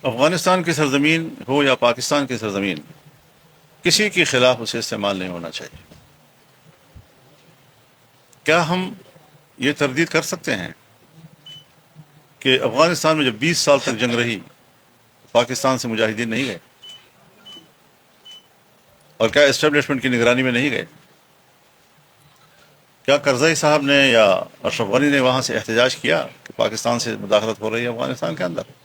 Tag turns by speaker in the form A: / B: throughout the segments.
A: افغانستان کی سرزمین ہو یا پاکستان کی سرزمین، کسی کے خلاف اسے استعمال نہیں ہونا چاہیے۔ کیا ہم یہ تردید کر سکتے ہیں کہ افغانستان میں جب 20 سال تک جنگ رہی، پاکستان سے مجاہدین نہیں گئے؟ اور کیا اسٹیبلشمنٹ کی نگرانی میں نہیں گئے؟ کیا کرزئی صاحب نے یا اشرف غنی نے وہاں سے احتجاج کیا کہ پاکستان سے مداخلت ہو رہی ہے افغانستان کے اندر؟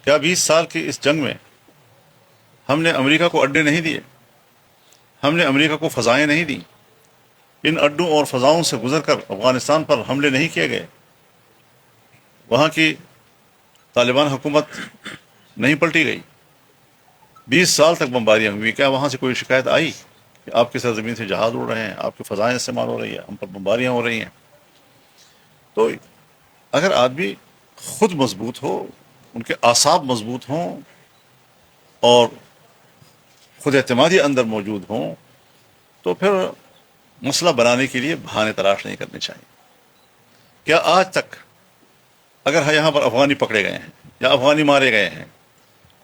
A: کیا 20 سال کی اس جنگ میں ہم نے امریکہ کو اڈے نہیں دیے؟ ہم نے امریکہ کو فضائیں نہیں دیں؟ ان اڈوں اور فضاؤں سے گزر کر افغانستان پر حملے نہیں کیے گئے؟ وہاں کی طالبان حکومت نہیں پلٹی گئی؟ 20 سال تک بمباریاں ہوئی، کیا وہاں سے کوئی شکایت آئی کہ آپ کی سرزمین سے جہاز اڑ رہے ہیں، آپ کی فضائیں استعمال ہو رہی ہیں، ہم پر بمباریاں ہو رہی ہیں؟ تو اگر آدمی خود مضبوط ہو، ان کے اعصاب مضبوط ہوں اور خود اعتمادی اندر موجود ہوں، تو پھر مسئلہ بنانے کے لیے بہانے تلاش نہیں کرنے چاہیے۔ کیا آج تک اگر یہاں پر افغانی پکڑے گئے ہیں یا افغانی مارے گئے ہیں،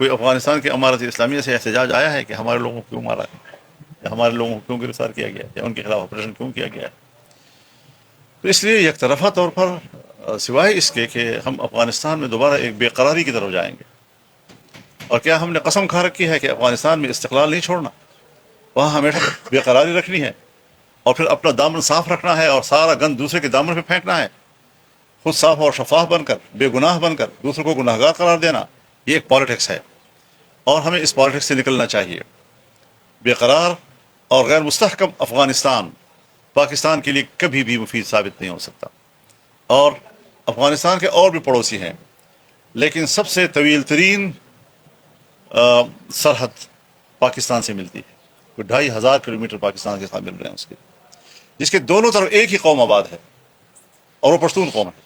A: کوئی افغانستان کی امارت اسلامیہ سے احتجاج آیا ہے کہ ہمارے لوگوں کو کیوں مارا ہے، یا ہمارے لوگوں کو کیوں گرفتار کیا گیا، یا ان کے خلاف آپریشن کیوں کیا گیا ہے؟ تو اس لیے یک طرفہ طور پر سوائے اس کے کہ ہم افغانستان میں دوبارہ ایک بے قراری کی طرف جائیں گے، اور کیا ہم نے قسم کھا رکھی ہے کہ افغانستان میں استقلال نہیں چھوڑنا، وہاں ہمیشہ بے قراری رکھنی ہے، اور پھر اپنا دامن صاف رکھنا ہے اور سارا گند دوسرے کے دامن پہ پھینکنا ہے، خود صاف اور شفاف بن کر، بے گناہ بن کر دوسروں کو گناہگار قرار دینا، یہ ایک پالیٹکس ہے، اور ہمیں اس پالیٹکس سے نکلنا چاہیے۔ بے قرار اور غیر مستحکم افغانستان پاکستان کے لیے کبھی بھی مفید ثابت نہیں ہو سکتا۔ اور افغانستان کے اور بھی پڑوسی ہیں، لیکن سب سے طویل ترین سرحد پاکستان سے ملتی ہے، کوئی 2500 کلومیٹر پاکستان کے ساتھ مل رہے ہیں اس کے، جس کے دونوں طرف ایک ہی قوم آباد ہے، اور وہ پشتون قوم ہے۔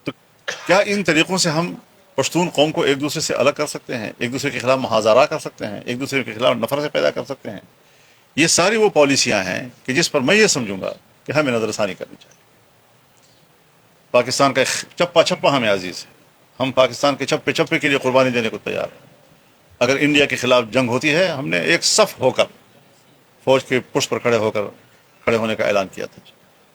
A: تو کیا ان طریقوں سے ہم پشتون قوم کو ایک دوسرے سے الگ کر سکتے ہیں، ایک دوسرے کے خلاف محاذرہ کر سکتے ہیں، ایک دوسرے کے خلاف نفرت پیدا کر سکتے ہیں؟ یہ ساری وہ پالیسیاں ہیں کہ جس پر میں یہ سمجھوں گا کہ ہمیں نظر ثانی کرنی چاہیے۔ پاکستان کا چپا چپا ہمیں عزیز ہے، ہم پاکستان کے چپے چپے کے لیے قربانی دینے کو تیار ہیں۔ اگر انڈیا کے خلاف جنگ ہوتی ہے، ہم نے ایک صف ہو کر فوج کے پشت پر کھڑے ہونے کا اعلان کیا تھا،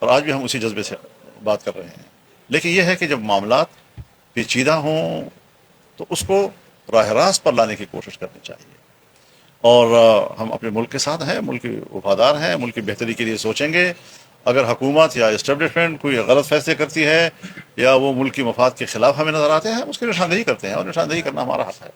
A: اور آج بھی ہم اسی جذبے سے بات کر رہے ہیں۔ لیکن یہ ہے کہ جب معاملات پیچیدہ ہوں تو اس کو راہ راست پر لانے کی کوشش کرنی چاہیے، اور ہم اپنے ملک کے ساتھ ہیں، ملک کے وفادار ہیں، ملک کی بہتری کے لیے سوچیں گے۔ اگر حکومت یا اسٹیبلشمنٹ کوئی غلط فیصلے کرتی ہے یا وہ ملک کی مفاد کے خلاف ہمیں نظر آتے ہیں، ہم اس کی نشاندہی کرتے ہیں، اور نشاندہی کرنا ہمارا حق ہے۔